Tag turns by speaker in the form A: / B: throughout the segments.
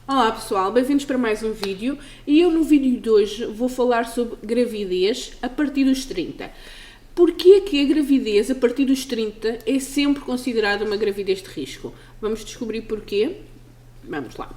A: Olá pessoal, bem-vindos para mais um vídeo e eu no vídeo de hoje vou falar sobre gravidez a partir dos 30. Porquê que a gravidez a partir dos 30 é sempre considerada uma gravidez de risco? Vamos descobrir porquê? Vamos lá.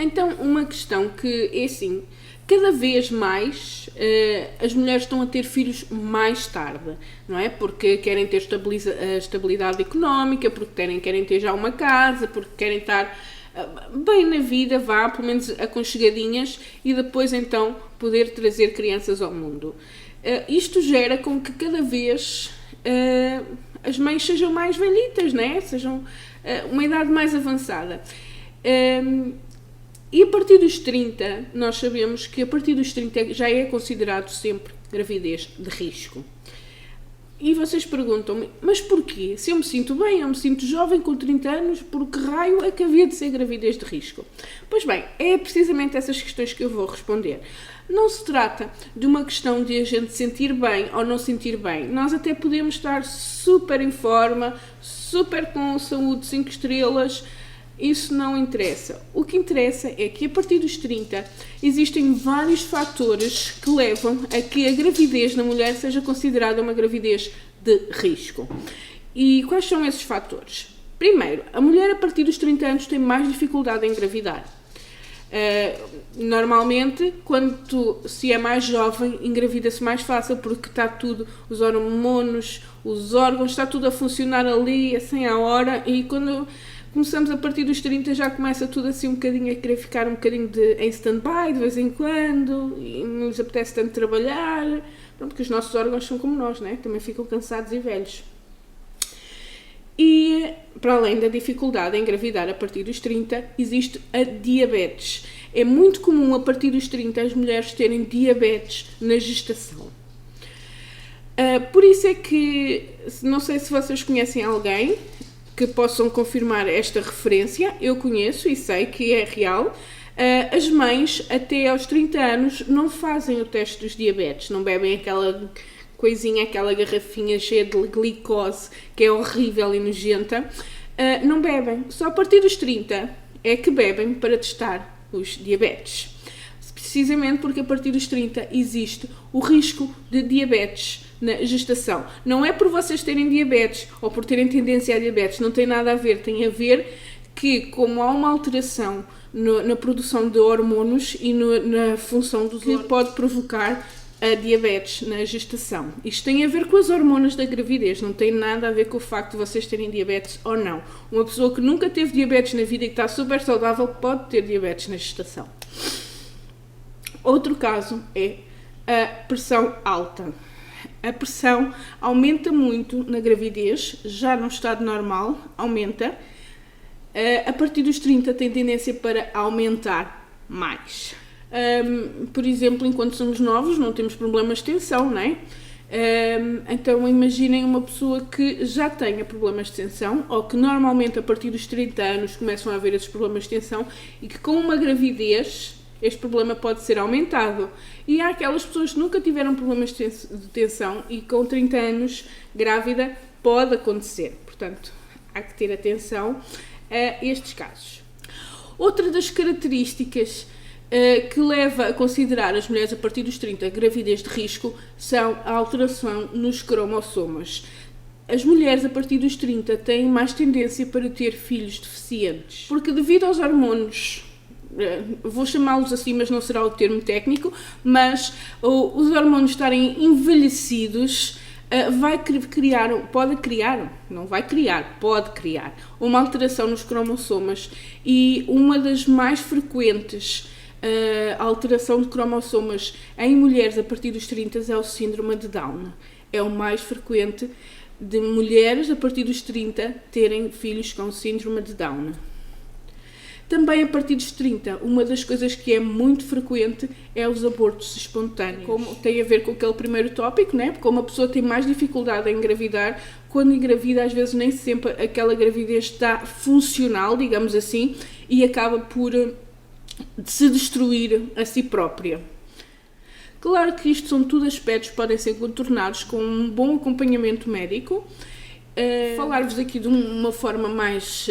A: Então, uma questão que é assim, cada vez mais as mulheres estão a ter filhos mais tarde, não é? Porque querem ter estabilidade económica, porque querem ter já uma casa, porque querem estar bem na vida, pelo menos aconchegadinhas, e depois então poder trazer crianças ao mundo. Isto gera com que cada vez as mães sejam mais velhitas, não é? Sejam uma idade mais avançada. E a partir dos 30, nós sabemos que a partir dos 30 já é considerado sempre gravidez de risco. E vocês perguntam-me, mas porquê? Se eu me sinto bem, eu me sinto jovem com 30 anos, por que raio é que havia de ser gravidez de risco? Pois bem, é precisamente essas questões que eu vou responder. Não se trata de uma questão de a gente sentir bem ou não sentir bem. Nós até podemos estar super em forma, super com saúde 5 estrelas, isso não interessa. O que interessa é que a partir dos 30 existem vários fatores que levam a que a gravidez na mulher seja considerada uma gravidez de risco. E quais são esses fatores? Primeiro, a mulher a partir dos 30 anos tem mais dificuldade em engravidar. Normalmente, quando se é mais jovem, engravida-se mais fácil porque está tudo, os hormonos, os órgãos, está tudo a funcionar ali, assim à hora, e quando começamos a partir dos 30 já começa tudo assim um bocadinho a querer ficar um bocadinho em stand-by de vez em quando, e não lhes apetece tanto trabalhar, porque os nossos órgãos são como nós, né? Também ficam cansados e velhos. E, para além da dificuldade em engravidar a partir dos 30, existe a diabetes. É muito comum a partir dos 30 as mulheres terem diabetes na gestação. Por isso é que, não sei se vocês conhecem alguém que possam confirmar esta referência, eu conheço e sei que é real. As mães até aos 30 anos não fazem o teste dos diabetes, não bebem aquela coisinha, aquela garrafinha cheia de glicose, que é horrível e nojenta, não bebem. Só a partir dos 30 é que bebem para testar os diabetes. Precisamente porque a partir dos 30 existe o risco de diabetes na gestação. Não é por vocês terem diabetes ou por terem tendência a diabetes, não tem nada a ver. Tem a ver que, como há uma alteração na produção de hormonos e na função dos órgãos, pode provocar a diabetes na gestação. Isto tem a ver com as hormonas da gravidez, não tem nada a ver com o facto de vocês terem diabetes ou não. Uma pessoa que nunca teve diabetes na vida e que está super saudável pode ter diabetes na gestação. Outro caso é a pressão alta. A pressão aumenta muito na gravidez, já no estado normal, aumenta. A partir dos 30 tem tendência para aumentar mais. Por exemplo, enquanto somos novos não temos problemas de tensão, não é? Então imaginem uma pessoa que já tenha problemas de tensão ou que normalmente a partir dos 30 anos começam a haver esses problemas de tensão e que com uma gravidez este problema pode ser aumentado. E há aquelas pessoas que nunca tiveram problemas de tensão e com 30 anos grávida pode acontecer. Portanto, há que ter atenção a estes casos. Outra das características que leva a considerar as mulheres a partir dos 30 gravidez de risco são a alteração nos cromossomas. As mulheres a partir dos 30 têm mais tendência para ter filhos deficientes, porque devido aos hormonos, vou chamá-los assim, mas não será o termo técnico, mas os hormonos estarem envelhecidos pode criar uma alteração nos cromossomas, e uma das mais frequentes a alteração de cromossomas em mulheres a partir dos 30 é o síndrome de Down. É o mais frequente de mulheres a partir dos 30 terem filhos com síndrome de Down. Também a partir dos 30, uma das coisas que é muito frequente é os abortos espontâneos. Como tem a ver com aquele primeiro tópico, né? Porque uma pessoa tem mais dificuldade em engravidar, quando engravida às vezes nem sempre aquela gravidez está funcional, digamos assim, e acaba por se destruir a si própria. Claro que isto são tudo aspectos que podem ser contornados com um bom acompanhamento médico. Falar-vos aqui de uma forma mais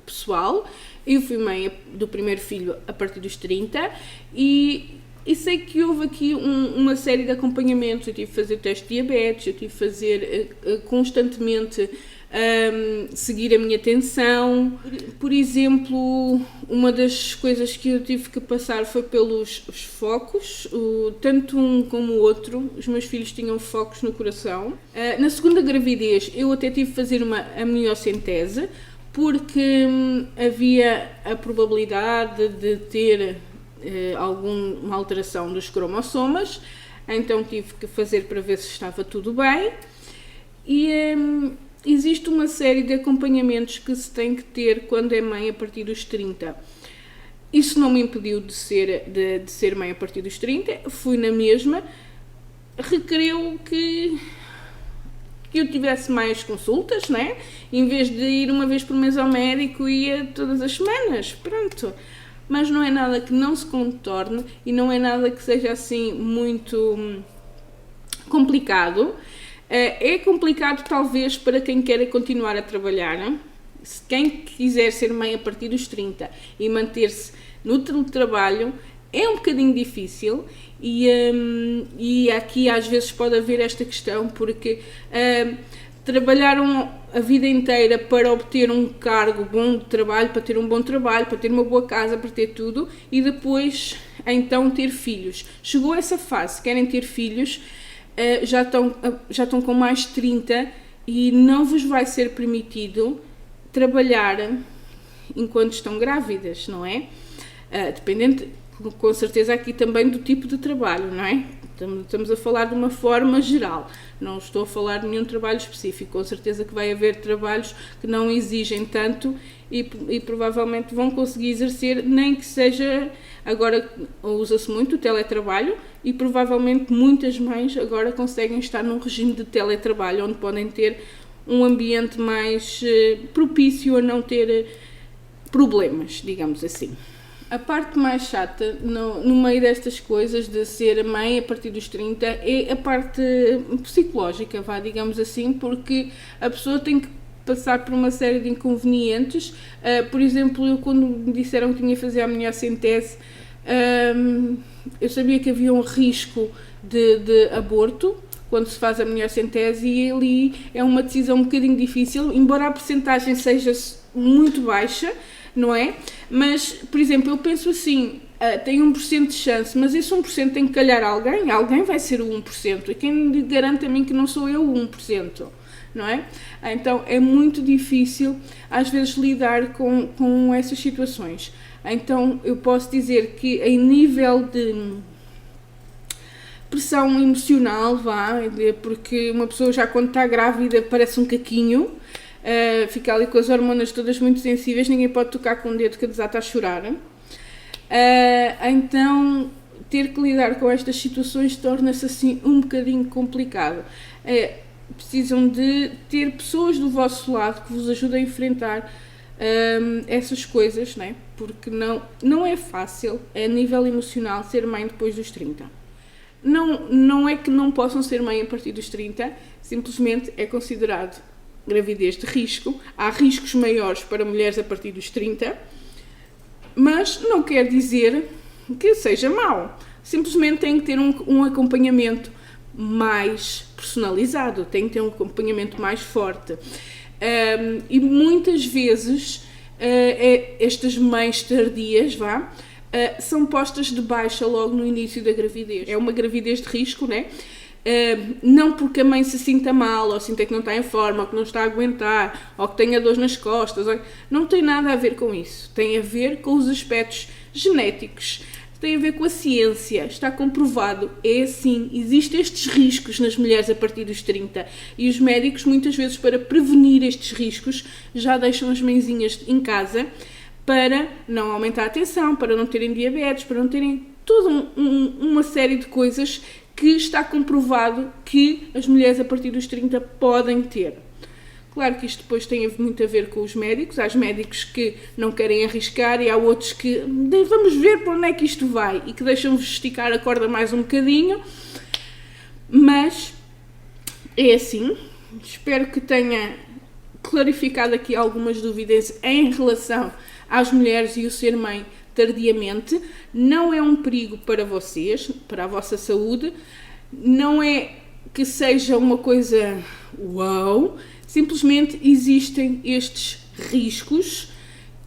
A: pessoal. Eu fui mãe do primeiro filho a partir dos 30 e sei que houve aqui uma série de acompanhamentos. Eu tive que fazer teste de diabetes, eu tive que fazer constantemente seguir a minha tensão. Por exemplo, uma das coisas que eu tive que passar foi pelos os focos, tanto um como o outro. Os meus filhos tinham focos no coração. Na segunda gravidez eu até tive que fazer uma amniocentese, porque havia a probabilidade de ter alguma alteração dos cromossomas, então tive que fazer para ver se estava tudo bem. E existe uma série de acompanhamentos que se tem que ter quando é mãe a partir dos 30. Isso não me impediu de ser mãe a partir dos 30, fui na mesma. Requeriu que eu tivesse mais consultas, né? Em vez de ir uma vez por mês ao médico, ia todas as semanas, pronto. Mas não é nada que não se contorne e não é nada que seja assim muito complicado. É complicado talvez para quem quer continuar a trabalhar, não? Quem quiser ser mãe a partir dos 30 e manter-se no trabalho é um bocadinho difícil e aqui às vezes pode haver esta questão porque trabalharam a vida inteira para obter um cargo bom de trabalho, para ter um bom trabalho, para ter uma boa casa, para ter tudo e depois então ter filhos. Chegou essa fase, querem ter filhos, já estão com mais de 30 e não vos vai ser permitido trabalhar enquanto estão grávidas, não é? Dependendo, com certeza, aqui também do tipo de trabalho, não é? Estamos a falar de uma forma geral, não estou a falar de nenhum trabalho específico. Com certeza que vai haver trabalhos que não exigem tanto e provavelmente vão conseguir exercer, nem que seja, agora usa-se muito o teletrabalho e provavelmente muitas mães agora conseguem estar num regime de teletrabalho, onde podem ter um ambiente mais propício a não ter problemas, digamos assim. A parte mais chata no meio destas coisas de ser mãe a partir dos 30 é a parte psicológica, digamos assim, porque a pessoa tem que passar por uma série de inconvenientes. Por exemplo, eu quando me disseram que tinha que fazer a amniocentese, eu sabia que havia um risco de aborto quando se faz a amniocentese e ali é uma decisão um bocadinho difícil, embora a percentagem seja muito baixa, não é? Mas, por exemplo, eu penso assim, tem 1% de chance, mas esse 1% tem que calhar alguém vai ser o 1%, e quem me garante a mim que não sou eu o 1%, não é? Então é muito difícil às vezes lidar com essas situações. Então eu posso dizer que em nível de pressão emocional, porque uma pessoa já quando está grávida parece um caquinho, fica ali com as hormonas todas muito sensíveis, ninguém pode tocar com o dedo que a desata a chorar. Então, ter que lidar com estas situações torna-se assim um bocadinho complicado. Precisam de ter pessoas do vosso lado que vos ajudem a enfrentar essas coisas, né? Porque não é fácil, a nível emocional, ser mãe depois dos 30. Não é que não possam ser mãe a partir dos 30, simplesmente é considerado gravidez de risco. Há riscos maiores para mulheres a partir dos 30, mas não quer dizer que seja mau. Simplesmente tem que ter um acompanhamento mais personalizado, tem que ter um acompanhamento mais forte. E muitas vezes estas mães tardias, são postas de baixa logo no início da gravidez. É uma gravidez de risco, né? Não porque a mãe se sinta mal, ou sinta que não está em forma, ou que não está a aguentar, ou que tenha dores nas costas, não tem nada a ver com isso. Tem a ver com os aspectos genéticos, tem a ver com a ciência, está comprovado, é assim, existem estes riscos nas mulheres a partir dos 30 e os médicos muitas vezes para prevenir estes riscos já deixam as mãezinhas em casa para não aumentar a tensão, para não terem diabetes, para não terem toda uma série de coisas que está comprovado que as mulheres a partir dos 30 podem ter. Claro que isto depois tem muito a ver com os médicos. Há médicos que não querem arriscar e há outros que vamos ver para onde é que isto vai e que deixam-vos esticar a corda mais um bocadinho. Mas é assim. Espero que tenha clarificado aqui algumas dúvidas em relação às mulheres e o ser mãe tardiamente. Não é um perigo para vocês, para a vossa saúde. Não é que seja uma coisa uau. Simplesmente existem estes riscos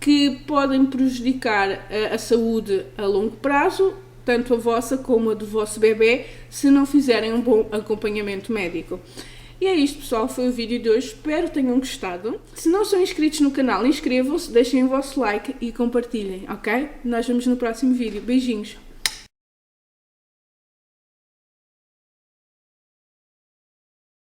A: que podem prejudicar a saúde a longo prazo, tanto a vossa como a do vosso bebê, se não fizerem um bom acompanhamento médico. E é isto, pessoal, foi o vídeo de hoje, espero que tenham gostado. Se não são inscritos no canal, inscrevam-se, deixem o vosso like e compartilhem, ok? Nós vemos no próximo vídeo. Beijinhos!